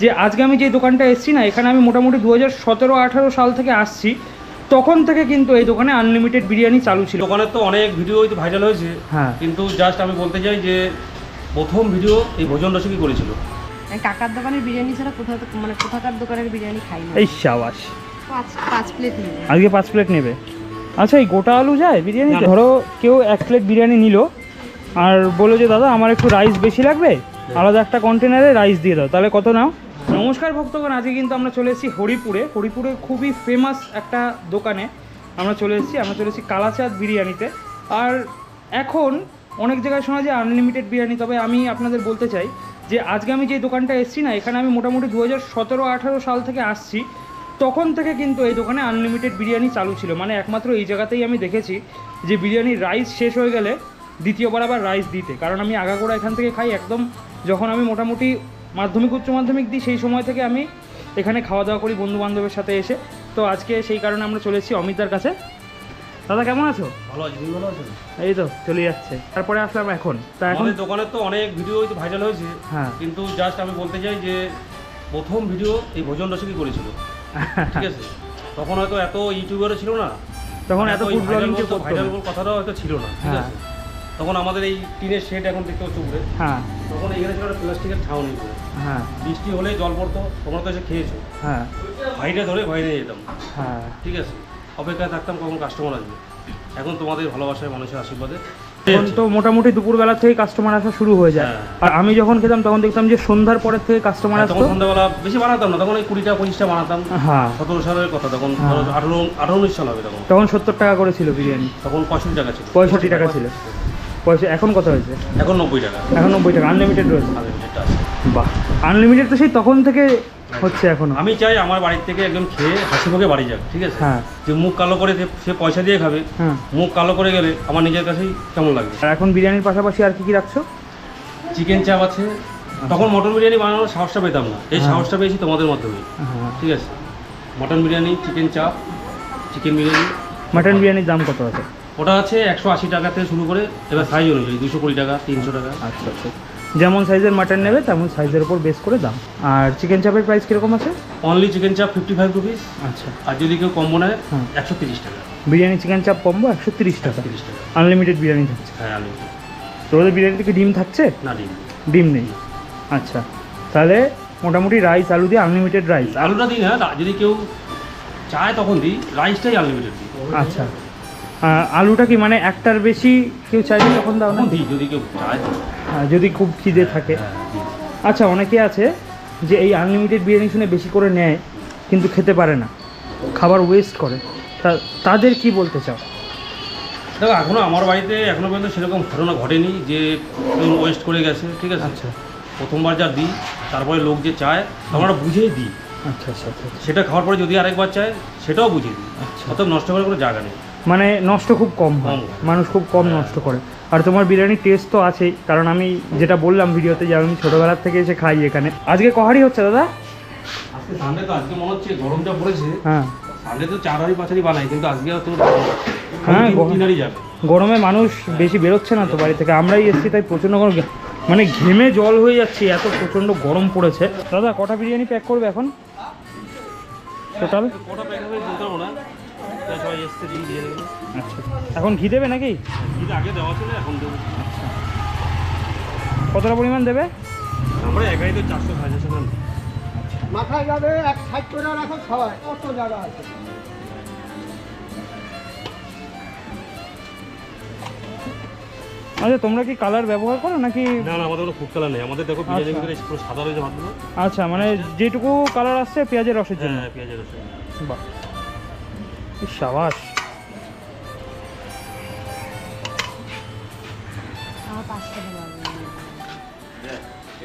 যে আজকে আমি যে দোকানটা এসেছি না, এখানে আমি মোটামুটি 2017-18 সাল থেকে আসছি। তখন থেকে কিন্তু এই দোকানে আনলিমিটেড বিরিয়ানি চালু ছিল। দোকানের তো অনেক ভিডিও ভাইরাল হয়েছে, হ্যাঁ, কিন্তু জাস্ট আমি বলতে চাই যে প্রথম ভিডিও এই ভোজন রসিকই করেছিল। কাকার দোকানের বিরিয়ানি ছাড়া কোথাকার দোকানের বিরিয়ানি খাই না। এই শাবাশ, 5 প্লেট নেবে আজকে 5 প্লেট নেবে। আচ্ছা, এই গোটা আলু যায় বিরিয়ানি? ধরো কেউ 1 প্লেট বিরিয়ানি নিল আর বললো যে দাদা আমার একটু রাইস বেশি লাগবে, আলাদা একটা কন্টেনারে রাইস দিয়ে দাও, তাহলে কত নাও? নমস্কার ভক্তগণ, আজকে কিন্তু আমরা চলে এসেছি হরিপুরে খুবই ফেমাস একটা দোকানে আমরা চলে এসেছি কালাচাঁদ বিরিয়ানিতে। আর এখন অনেক জায়গায় শোনা যায় আনলিমিটেড বিরিয়ানি, তবে আমি আপনাদের বলতে চাই যে আজকে আমি যে দোকানটা এসেছি না, এখানে আমি মোটামুটি 2017-18 সাল থেকে আসছি। তখন থেকে কিন্তু এই দোকানে আনলিমিটেড বিরিয়ানি চালু ছিল। মানে একমাত্র এই জায়গাতেই আমি দেখেছি যে বিরিয়ানির রাইস শেষ হয়ে গেলে দ্বিতীয়বার আবার রাইস দিতে। কারণ আমি আগাগোড়া এখান থেকে খাই, একদম যখন আমি মোটামুটি মাধ্যমিক উচ্চ মাধ্যমিক দিই সেই সময় থেকে আমি এখানে খাওয়া দাওয়া করি বন্ধু বান্ধবের সাথে এসে। তো আজকে সেই কারণে আমরা চলে এসেছি অমিতদার কাছে। দাদা কেমন আছো? ভালো আছি, তুমি ভালো আছো? এই তো চলে যাচ্ছে। তারপরে আসলাম এখন। তা এখন আমাদের দোকানের তো অনেক ভিডিও ভাইরাল হয়েছে, হ্যাঁ, কিন্তু জাস্ট আমি বলতে চাই যে প্রথম ভিডিও এই ভোজন রসিকই করেছিল। ঠিক আছে, তখন হয়তো এত ইউটিউবারও ছিল না, তখন এত ফুড ব্লগিং ভাইরাল কথাটাও হয়তো ছিল না। ঠিক আছে, তখন আমাদের এই টিনের শেড এখন দেখতে হচ্ছে উপরে, হ্যাঁ, তখন এখানে ছিল একটা প্লাস্টিকের ছাউনি করে, হ্যাঁ, বৃষ্টি হলে জল পড়তো, তোমরা তো এসে খেয়েছো, হ্যাঁ, ভাইটা ধরে ভয় নিয়ে যেতাম। হ্যাঁ, ঠিক আছে, অপেক্ষায় থাকতাম কখন কাস্টমার আসবে। এখন তোমাদের ভালোবাসায়, মানুষের আশীর্বাদে এখন তো মোটামুটি দুপুরবেলা থেকে কাস্টমার আসা শুরু হয়ে যায়। হ্যাঁ। আর আমি যখন খেতাম তখন দেখতাম যে সন্ধ্যার পরের থেকে কাস্টমার আসতো। তখন সন্ধ্যাবেলা বেশি বানাতাম না, তখন ওই 20টা-25টা বানাতাম। হ্যাঁ, 17 সালের কথা, তখন হ্যাঁ। 18-19 সাল হবে তখন। তখন 70 টাকা করে ছিল বিরিয়ানি, তখন 65 টাকা ছিল, 65 টাকা ছিল পয়সা। এখন কত হয়েছে? এখন 90 টাকা। এখন 90 টাকা আনলিমিটেড রয়েছে। আনলিমিটেডটা আছে। বাহ, আনলিমিটেড তো সেই তখন থেকে হচ্ছে এখনো। আমি চাই আমার বাড়ির থেকে একজন খেয়ে হাসি মুখে বাড়ি যাক। ঠিক আছে, হ্যাঁ, যে মুখ কালো করে সে পয়সা দিয়ে খাবে, হ্যাঁ। মুখ কালো করে গেলে আমার নিজের কাছেই কেমন লাগবে। আর এখন বিরিয়ানির পাশাপাশি আর কি কি রাখছো? চিকেন চাপ আছে। তখন মটন বিরিয়ানি বানানোর সাহসটা পেতাম না, এই সাহসটা পেয়েছি তোমাদের মাধ্যমে। হ্যাঁ। ঠিক আছে, মটন বিরিয়ানি, চিকেন চাপ, চিকেন বিরিয়ানি। মাটন বিরিয়ানির দাম কত আছে? ওটা আছে 180 টাকা থেকে শুরু করে, এবার সাইজ অনুযায়ী 220 টাকা, 300 টাকা। আচ্ছা আচ্ছা, যেমন সাইজের মাটন নেবে তেমন সাইজের উপর বেস করে দাম। আর চিকেন চাপের প্রাইস কীরকম আছে? অনলি চিকেন চাপ 55 রুপিস। আচ্ছা, আর যদি কেউ কম্বো নেয় হ্যাঁ, 130 টাকা। বিরিয়ানি চিকেন চাপ কম্বো 130 টাকা। 130 টাকা আনলিমিটেড বিরিয়ানি থাকছে। হ্যাঁ, আনলিমিটেড। তোদের বিরিয়ানিতে কি ডিম থাকছে? না, ডিম ডিম নেই। আচ্ছা, তাহলে মোটামুটি রাইস আলু দিয়ে আনলিমিটেড রাইস। আলুটা দিই না, যদি কেউ চায় তখন দিই, রাইসটাই আনলিমিটেড দিই। আচ্ছা, আলুটা কি মানে একটার বেশি কেউ চাইলে তখন দাও না? তখন দিই যদি কেউ চায়। যদি খুব খিদে থাকে। হ্যাঁ, দিই। আচ্ছা, অনেকে আছে যে এই আনলিমিটেড বিরিয়ানি শুনে বেশি করে নেয় কিন্তু খেতে পারে না, খাবার ওয়েস্ট করে, তাদের কি বলতে চাও? দেখো, এখনও আমার বাড়িতে এখনও পর্যন্ত সেরকম ঘটনা ঘটেনি যে কেউ ওয়েস্ট করে গেছে। ঠিক আছে, আচ্ছা, প্রথমবার যা দিই, তারপরে লোক যে চায় আমরা বুঝেই দিই। আচ্ছা, আচ্ছা, আচ্ছা। সেটা খাওয়ার পরে যদি আরেকবার চায় সেটাও বুঝিয়ে দিই। আচ্ছা। অত নষ্ট করার কোনো জায়গা নেই। মানে নষ্ট খুব কম হয়, কম। মানুষ খুব কম নষ্ট করে। আর তোমার বিরিয়ানির টেস্ট তো আছেই, কারণ আমি যেটা বললাম ভিডিওতে যে আমি ছোটোবেলার থেকে এসে খাই এখানে। আজকে কহারি হচ্ছে দাদা? আজকে সানডে তো, আজকে মনে হচ্ছে গরম যা পড়েছে। হ্যাঁ, সানডে তো 4 হাঁড়ি 5 হাঁড়ি বানাই, কিন্তু আজকে তো হ্যাঁ, 3 হাঁড়ি যাবে। গরমে মানুষ বেশি বেরোচ্ছে না তো বাড়ি থেকে, আমরাই এসেছি তাই প্রচণ্ড গরম, মানে ঘেমে জল হয়ে যাচ্ছে, এত প্রচণ্ড গরম পড়েছে। দাদা কটা বিরিয়ানি প্যাক করবে এখন টোটাল? কটা প্যাক হবে বলতে পারবো না, সবাই এসছে দিয়ে দেবে। আচ্ছা, এখন ঘি দেবে নাকি? কিন্তু আগে দেওয়া ছিল, এখন দেবো। কতটা পরিমাণ দেবে? আমরা একাই তো 400-450 গ্রাম। মাথায় যাবে 1 করে রাখো সবাই, কত জায়গা আছে। আচ্ছা, তোমরা কি কালার ব্যবহার করো নাকি? না না, আমাদের কোনো ফুড কালার নেই। আমাদের দেখো বিরিয়ানির ভিতরে পুরো সাদা রয়েছে ভাতগুলো। আচ্ছা, মানে যেটুকু কালার আসছে পেঁয়াজের রসের জন্য। হ্যাঁ, পেঁয়াজের রসুন। বাহ, কি সাবাস। আমার 5 টাকা লাগবে।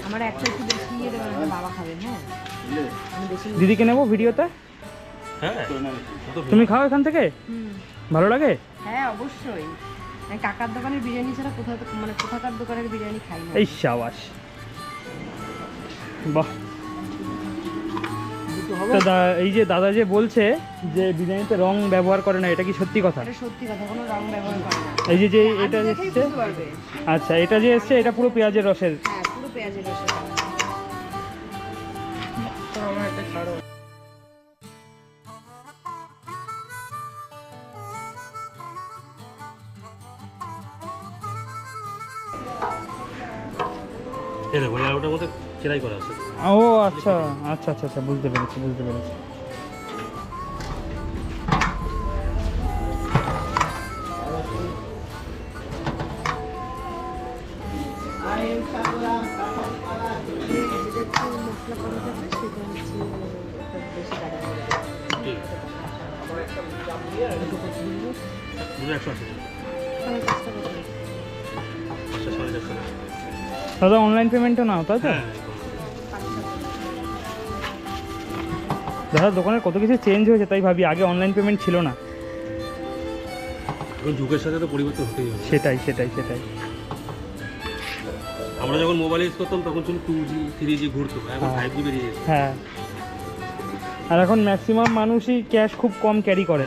আমার একটা একটু বেশি নিয়ে দেবেন, আমার বাবা খাবেন। হ্যাঁ, আমি বেশি নিয়ে- দিদিকে নেবো ভিডিওতে? হ্যাঁ, তুমি খাও এখান থেকে? হুম, ভালো লাগে? হ্যাঁ অবশ্যই। কাকার দোকানের বিরিয়ানি ছাড়া কোথাকার দোকানের বিরিয়ানি খাই না। এই সাবাস, বাহ। তো এই যে দাদা যে বলছে যে বিরিয়ানিতে রং ব্যবহার করে না, এটা কি সত্যি কথা? এটা সত্যি কথা, কোনো রং ব্যবহার করে না। এই যে আলু এটা দেখেই এসছে, বুঝতে পারবে। আচ্ছা, এটা যে এসছে এটা পুরো পেঁয়াজের রসের। হ্যাঁ, পুরো পেঁয়াজের রসের। এই দেখো এই আলুটার মধ্যে চেরাই করা আছে। ও আচ্ছা আচ্ছা আচ্ছা আচ্ছা, বুঝতে পেরেছি বুঝতে পেরেছি। যেটা একটু মশলা করা থাকে সেটা হচ্ছে বেশি গাড়ি ঠিক দুটো 180 আচ্ছা 450 টাকা। দাদা অনলাইন পেমেন্টও নাও তাই তো? হ্যাঁ দাদা দোকানের কত কিছু চেঞ্জ হয়েছে, তাই ভাবি আগে অনলাইন পেমেন্ট ছিল না। এখন যুগের সাথে তো পরিবর্তন হতেই হবে। সেটাই সেটাই সেটাই। আমরা যখন মোবাইল ইউজ করতাম তখন ছিল 2G 3G ঘুরতো, এখন 5G বেরিয়ে গেছে। হ্যাঁ, আর এখন ম্যাক্সিমাম মানুষই ক্যাশ খুব কম ক্যারি করে,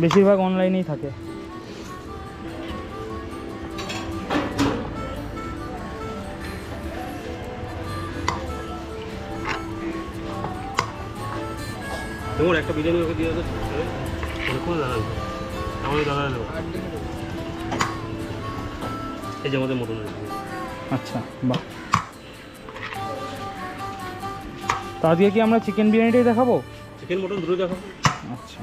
বেশিরভাগ অনলাইনেই থাকে। তোমার একটা বিরিয়ানি ওকে দিয়ে দাও। কোনো দাদা আমাদের দাদা দেবো এই যে আমাদের মটন। আচ্ছা বাহ, তো আজকে কি আমরা চিকেন বিরিয়ানিটাই দেখাবো? চিকেন মটন দুটোই দেখো। আচ্ছা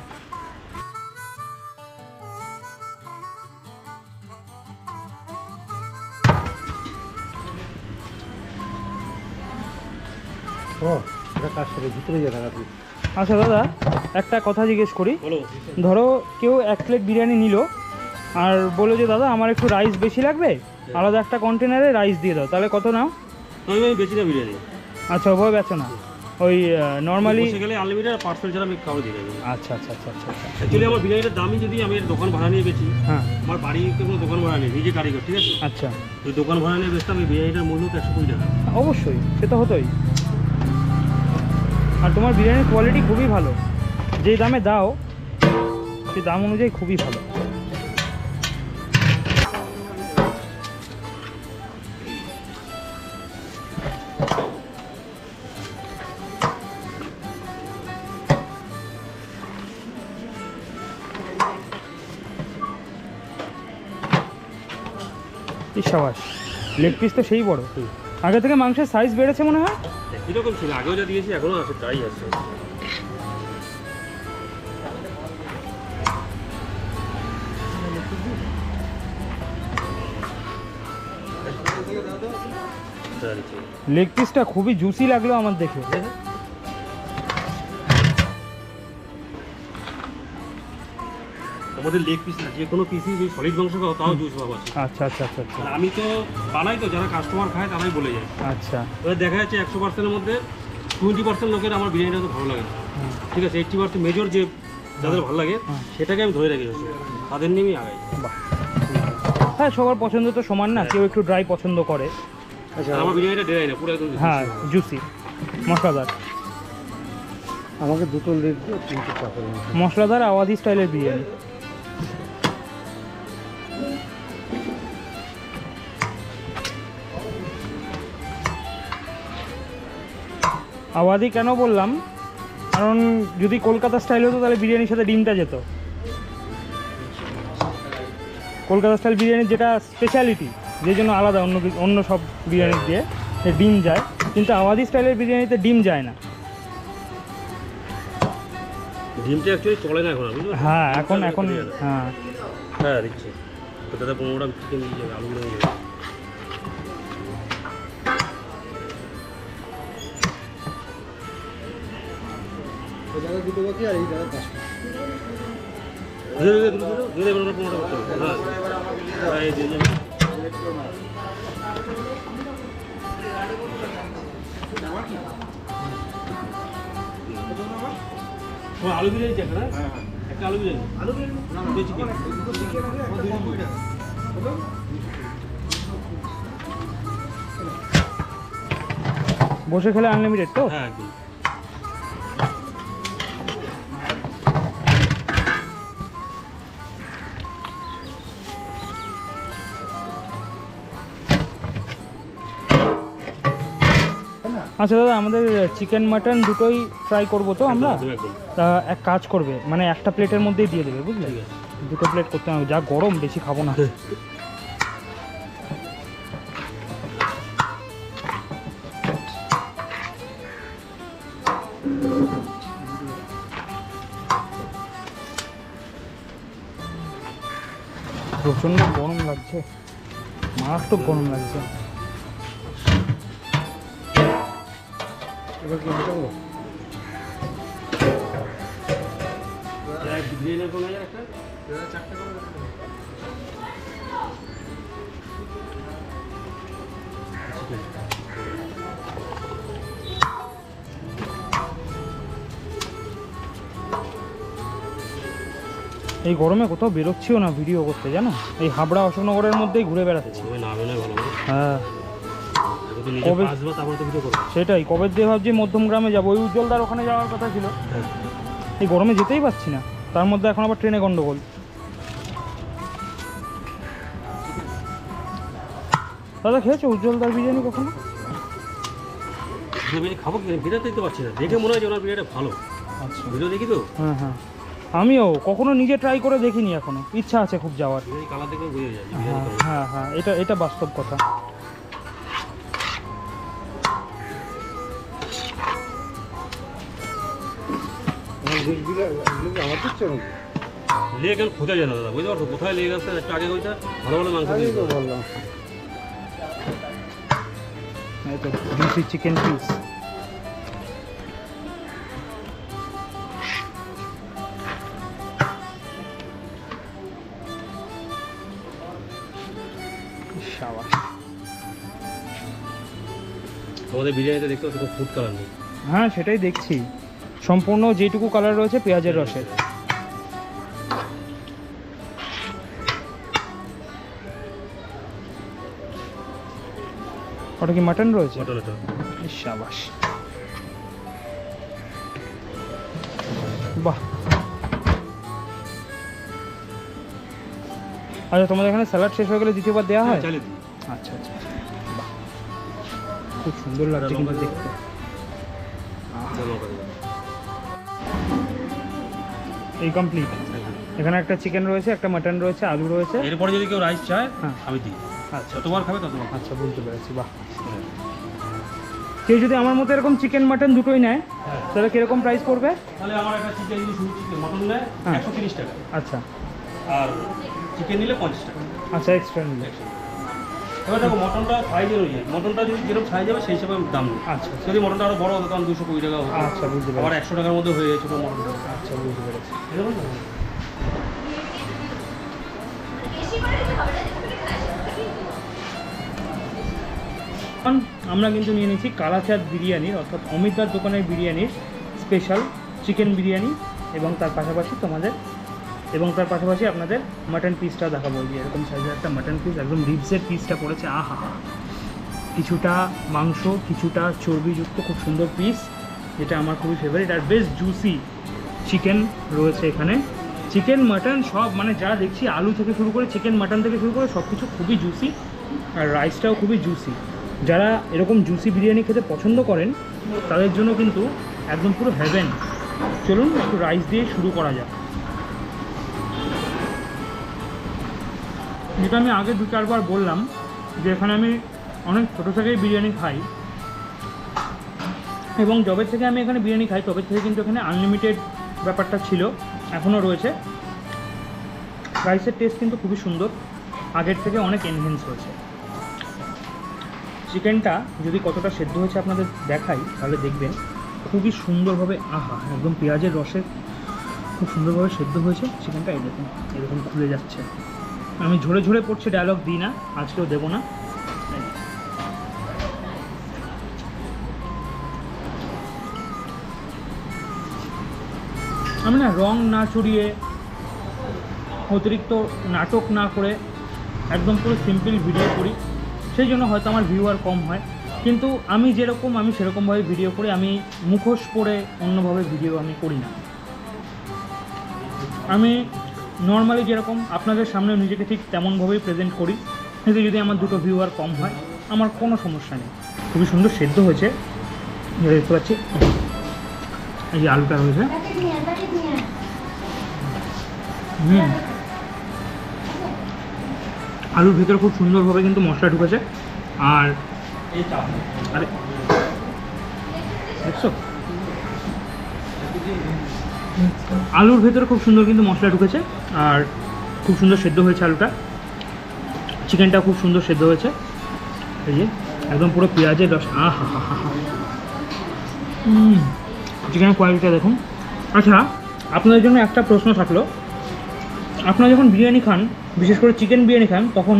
ও এটা কাজ করে ভিতরে যা থাকা তুই। আচ্ছা দাদা একটা কথা জিজ্ঞেস করি, বলো। ধরো কেউ 1 প্লেট বিরিয়ানি নিল আর বললো যে দাদা আমার একটু রাইস বেশি লাগবে, আলাদা একটা কন্টেনারে রাইস দিয়ে দাও, তাহলে কত নাও? আমি বেশি না বিরিয়ানি। আচ্ছা ওভাবে বেচো না, ওই নর্মালি? বসে গেলে আনলিমিটেড পার্সেল ছাড়া আমি কাউকে দিয়ে দেবো। আচ্ছা আচ্ছা আচ্ছা আচ্ছা আচ্ছা। অ্যাকচুয়ালি আমার বিরিয়ানিটার দামই যদি আমি এর দোকান ভাড়া নিয়ে বেচি, হ্যাঁ আমার বাড়িতে কোনো দোকান ভাড়া নেই, নিজে কারিগর, ঠিক আছে? আচ্ছা, ওই দোকান ভাড়া নিয়ে বেচতাম এই বিরিয়ানিটার মূল্য তো 120 টাকা। অবশ্যই সে তো হতোই। আর তোমার বিরিয়ানির কোয়ালিটি খুবই ভালো, যেই দামে দাও সেই দাম অনুযায়ী খুবই ভালো। এই সাবাস, লেগ পিস তো সেই বড়, আগে থেকে মাংসের সাইজ বেড়েছে মনে হয়। কীরকম ছিল আগেও যা দিয়েছি এখনও আছে, তাই আছে। লেগ পিসটা খুবই জুসি লাগলো আমার দেখে। আমাদের লেগ পিস না, যে কোনো পিসই যদি সলিড মাংস খাও তাও জুস পাবো আছে। আচ্ছা আচ্ছা আচ্ছা আচ্ছা আর আমি তো বানাই, তো যারা কাস্টমার খায় তারাই বলে যায়। আচ্ছা। এবার দেখা যাচ্ছে 100%-এর মধ্যে 20% লোকের আমার বিরিয়ানিটা তো ভালো লাগে না, ঠিক আছে? 80% মেজর যে যাদের ভালো লাগে সেটাকে আমি ধরে রাখি, তাদের নিয়েই আগাই। বাহ, হ্যাঁ সবার পছন্দ তো সমান না, কেউ একটু ড্রাই পছন্দ করে। আচ্ছা আমার বিরিয়ানিটা ডেরাই না, পুরো একদম হ্যাঁ জুসি মশলাদার। আমাকে দুটো লেগ দিয়ে 300 টাকা। মশলাদার আওয়াজি স্টাইলের বিরিয়ানি। আওয়াজি কেন বললাম, কারণ যদি কলকাতা স্টাইল হতো তাহলে বিরিয়ানির সাথে ডিমটা যেত। কলকাতা স্টাইল বিরিয়ানির যেটা স্পেশালিটি, যে জন্য আলাদা অন্য সব বিরিয়ানির দিয়ে ডিম যায়, কিন্তু আওয়াজি স্টাইলের বিরিয়ানিতে ডিম যায় না। ডিমটা অ্যাকচুয়ালি চলে না এখন, বুঝলি? হ্যাঁ এখন হ্যাঁ হ্যাঁ দিচ্ছি তো দাদা 15টা চিকেন দিয়ে যাবে, আলুগুলো দিয়ে যাবে। ওই জায়গায় দুটো বাকি আর এই জায়গায় 5 ধীরে ধীরে ধীরে ধীরে 15টা করতে হবে। হ্যাঁ এই দিয়ে যাবে। তোমার আলু বিরিয়ানি চাই না? একটা আলু বিরিয়ানি, দুটো চিকেন। বসে খেলে আনলিমিটেড তো? হ্যাঁ একদম। আচ্ছা দাদা, আমাদের চিকেন মাটন দুটোই ট্রাই করবো তো আমরা? একদম, একদম। তা এক কাজ করবে, মানে একটা প্লেটের মধ্যেই দিয়ে দেবে, বুঝলে? ঠিক আছে। দুটো প্লেট করতে হবে, যা গরম বেশি খাবো না। প্রচণ্ড গরম লাগছে, মারাত্মক গরম লাগছে। এবার কি মেটাবো? বিরিয়ানির কোনো একটা চারটে করে দেবো। এই গরমে কোথাও বেরোচ্ছিও না ভিডিও করতে, জানো? এই হাবড়া অশোকনগরের মধ্যেই ঘুরে বেড়াচ্ছি। ওই না বেরোনোই ভালো হবে। হ্যাঁ যদি নিজে কবে- আসবো তারপরে তো ভিডিও করবো। সেটাই, কবে দিয়ে ভাবছি মধ্যম গ্রামে যাবো, ওই উজ্জ্বলদার ওখানে যাওয়ার কথা ছিল। এই গরমে যেতেই পারছি না, তার মধ্যে এখন আবার ট্রেনে গন্ডগোল। দাদা খেয়েছো উজ্জ্বলদার বিরিয়ানি কখনো? বিরিয়ানি খাবো কি বিরিয়ানি দিতে পারছি না, দেখে মনে হয় যে ওনার বিরিয়ানিটা ভালো। আচ্ছা, ভিডিও দেখি তো হ্যাঁ হ্যাঁ, আমিও কখনো নিজে ট্রাই করে দেখিনি এখনো, ইচ্ছা আছে খুব যাওয়ার। বিরিয়ানি কালার দেখে বুঝে যায় যে হ্যাঁ বিরিয়ানি কেমন। হ্যাঁ হ্যাঁ, এটা বাস্তব কথা। আমার দিচ্ছে নাকি? লেগ এখন খোঁজা যায় না দাদা, বুঝতে পারছো? কোথায় লেগ আছে একটু আগে ওইটা ভালো ভালো মাংস আমি দিয়ে তো দিতে হবে। বললাম। এই তো জুসি চিকেন পিস। শাবাশ। তোমাদের বিরিয়ানিতে দেখতে পাচ্ছ ফুড কালার নেই। হ্যাঁ সেটাই দেখছি, সম্পূর্ণ যেটুকু কালার রয়েছে পেঁয়াজের রসের। ওটা কি মাটন রয়েছে? মটনটা ইস, শাবাশ, বাহ। আচ্ছা, তোমাদের এখানে স্যালাড শেষ হয়ে গেলে দ্বিতীয়বার দেওয়া হয়? চালিয়ে দিই। আচ্ছা আচ্ছা, বাহ, খুব সুন্দর লাগছে কিন্তু দেখতে। লঙ্কা দেবো। এই কমপ্লিট। এখানে একটা চিকেন রয়েছে, একটা মাটন রয়েছে, আলু রয়েছে। এরপরে যদি কেউ রাইস চায় হ্যাঁ। আমি দিই, আচ্ছা যতবার খাবে ততবার খাবে। আচ্ছা, বুঝতে পেরেছি, বাহ। কেউ যদি আমার মতো এরকম চিকেন মাটন দুটোই নেয় হ্যাঁ। তাহলে কিরকম প্রাইস পড়বে? তাহলে আমার একটা চিকেন যদি শুধু চিকেন মটন নেয় হ্যাঁ। 130 টাকা, আচ্ছা আর চিকেন নিলে 50 টাকা। আচ্ছা, এক্সট্রা নিলে। এবার দেখো মটনটা সাইজের অনুযায়ী, মটনটা যদি যেরকম সাইজ হবে সেই হিসাবে দাম নেই। আচ্ছা যদি মটনটা আরও বড় হতো তখন 220 টাকা হতো, আচ্ছা, বুঝতে আবার পেরেছি। 100 টাকার মধ্যে হয়ে যায় ছোটো মটনটা। আচ্ছা, বুঝতে পেরেছি। এরকম না? এখন আমরা কিন্তু নিয়ে নিয়েছি কালাচাঁদ বিরিয়ানির, অর্থাৎ অমিতদার দোকানের বিরিয়ানির স্পেশাল চিকেন বিরিয়ানি, এবং তার পাশাপাশি আপনাদের মাটন পিসটা দেখাবো। যে এরকম সাইজের একটা মাটন পিস, একদম রিবসের পিসটা পড়েছে, আহা, কিছুটা মাংস কিছুটা চর্বিযুক্ত, খুব সুন্দর পিস, যেটা আমার খুবই ফেভারিট। আর বেশ জুসি চিকেন রয়েছে এখানে, চিকেন মাটন সব, মানে যা দেখছি আলু থেকে শুরু করে চিকেন মাটন থেকে শুরু করে সব কিছু খুবই জুসি, আর রাইসটাও খুবই জুসি। যারা এরকম জুসি বিরিয়ানি খেতে পছন্দ করেন তাদের জন্য কিন্তু একদম পুরো হেভেন। চলুন একটু রাইস দিয়ে শুরু করা যাক। যেটা আমি আগে 2-4 বার বললাম যে এখানে আমি অনেক ছোটো থেকেই বিরিয়ানি খাই, এবং যবে থেকে আমি এখানে বিরিয়ানি খাই তবে থেকে কিন্তু এখানে আনলিমিটেড ব্যাপারটা ছিল, এখনও রয়েছে। রাইসের টেস্ট কিন্তু খুবই সুন্দর, আগের থেকে অনেক এনহেন্স হয়েছে। চিকেনটা যদি কতটা সেদ্ধ হয়েছে আপনাদের দেখাই তাহলে দেখবেন খুবই সুন্দরভাবে, আহা, একদম পেঁয়াজের রসে খুব সুন্দরভাবে সেদ্ধ হয়েছে চিকেনটা। এরকম খুলে যাচ্ছে। আমি ঝরে ঝরে পড়ছে, ডায়লগ দিই না, আজকেও দেবো না। আমি না রং না চড়িয়ে, অতিরিক্ত নাটক না করে একদম পুরো সিম্পল ভিডিও করি, সেই জন্য হয়তো আমার ভিউয়ার কম হয়। কিন্তু আমি যেরকম আমি সেরকমভাবে ভিডিও করি, আমি মুখোশ পরে অন্যভাবে ভিডিও আমি করি না। আমি নর্মালি যেরকম আপনাদের সামনে নিজেকে ঠিক তেমনভাবেই প্রেজেন্ট করি। কিন্তু যদি আমার দুটো ভিউয়ার কম হয় আমার কোনো সমস্যা নেই। খুবই সুন্দর সেদ্ধ হয়েছে, দেখতে পাচ্ছি এই যে আলুটা রয়েছে। আলুর ভিতরে খুব সুন্দরভাবে কিন্তু মশলা ঢুকেছে। আর আরে দেখছো, আলুর ভেতরে খুব সুন্দর কিন্তু মশলা ঢুকেছে আর খুব সুন্দর সেদ্ধ হয়েছে আলুটা। চিকেনটা খুব সুন্দর সেদ্ধ হয়েছে, এই যে একদম পুরো পেঁয়াজের রস। আহা হা হা হা, চিকেনের কোয়ালিটিটা দেখুন। আচ্ছা, আপনাদের জন্য একটা প্রশ্ন থাকলো, আপনারা যখন বিরিয়ানি খান, বিশেষ করে চিকেন বিরিয়ানি খান, তখন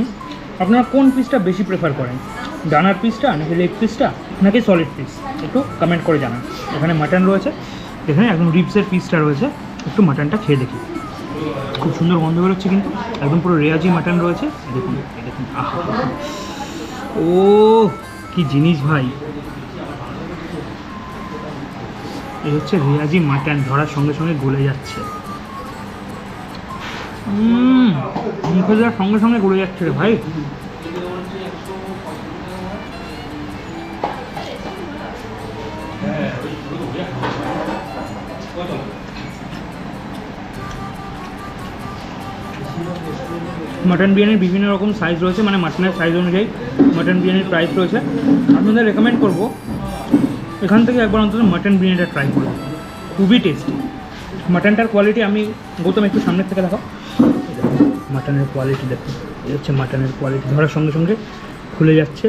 আপনারা কোন পিসটা বেশি প্রেফার করেন? ডানার পিসটা নাকি লেগ পিসটা নাকি সলিড পিস? একটু কমেন্ট করে জানান। এখানে মাটন রয়েছে, এখানে একদম রিবসের পিসটা রয়েছে। একটু মাটনটা খেয়ে দেখি, খুব সুন্দর গন্ধ বেরোচ্ছে কিন্তু, একদম পুরো রেয়াজি মাটন রয়েছে। দেখুন দেখুন, আহা, ও কি জিনিস ভাই! এই হচ্ছে রেয়াজি মাটন, ধরার সঙ্গে সঙ্গে গলে যাচ্ছে। মুখে দেওয়ার সঙ্গে সঙ্গে গলে যাচ্ছে রে ভাই। মাটন বিরিয়ানির বিভিন্ন রকম সাইজ রয়েছে, মানে মাটনের সাইজ অনুযায়ী মাটন বিরিয়ানির প্রাইস রয়েছে। আপনাদের রেকমেন্ড করবো এখান থেকে একবার অন্তত মাটন বিরিয়ানিটা ট্রাই করুন, খুবই টেস্টি। মাটনটার কোয়ালিটি আমি গৌতম একটু সামনের থেকে দেখো, মাটনের কোয়ালিটি দেখুন। এই হচ্ছে মাটনের কোয়ালিটি, ধরার সঙ্গে সঙ্গে খুলে যাচ্ছে।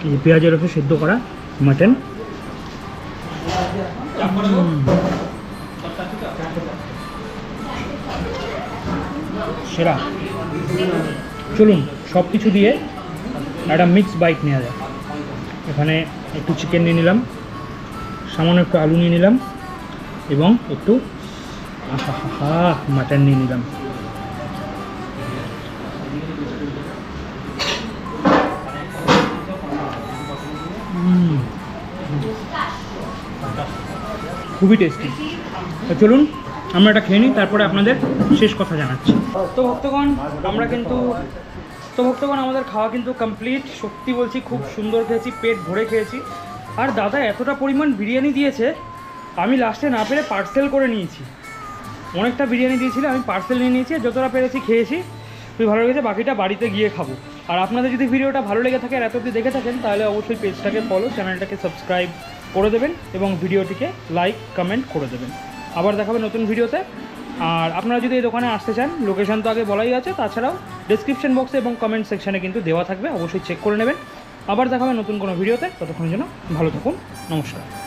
এই পেঁয়াজের রসে সেদ্ধ করা মাটন। সেরা। চলুন সব কিছু দিয়ে একটা মিক্স বাইট নেওয়া যায়। এখানে একটু চিকেন নিয়ে নিলাম, সামান্য একটু আলু নিয়ে নিলাম এবং একটু মাটন নিয়ে নিলাম। খুবই টেস্টি। চলুন আমরা এটা খেয়ে নিই, তারপরে আপনাদের শেষ কথা জানাচ্ছি। তো ভক্তগণ আমাদের খাওয়া কিন্তু কমপ্লিট। সত্যি বলছি, খুব সুন্দর খেয়েছি, পেট ভরে খেয়েছি। আর দাদা এতটা পরিমাণ বিরিয়ানি দিয়েছে, আমি লাস্টে না পেরে পার্সেল করে নিয়েছি। অনেকটা বিরিয়ানি দিয়েছিল, আমি পার্সেল নিয়ে নিয়েছি, যতটা পেরেছি খেয়েছি। খুবই ভালো লেগেছে, বাকিটা বাড়িতে গিয়ে খাবো। আর আপনাদের যদি ভিডিওটা ভালো লেগে থাকে আর এত অবধি দেখে থাকেন, তাহলে অবশ্যই পেজটাকে ফলো, চ্যানেলটাকে সাবস্ক্রাইব করে দেবেন এবং ভিডিওটিকে লাইক কমেন্ট করে দেবেন। আবার দেখাবে নতুন ভিডিওতে। আর আপনারা যদি এই দোকানে আসতে চান, লোকেশন তো আগে বলাই আছে, তাছাড়াও ডেসক্রিপশন বক্সে এবং কমেন্ট সেকশানে কিন্তু দেওয়া থাকবে, অবশ্যই চেক করে নেবেন। আবার দেখাবে নতুন কোনো ভিডিওতে, ততক্ষণের জন্য ভালো থাকুন, নমস্কার।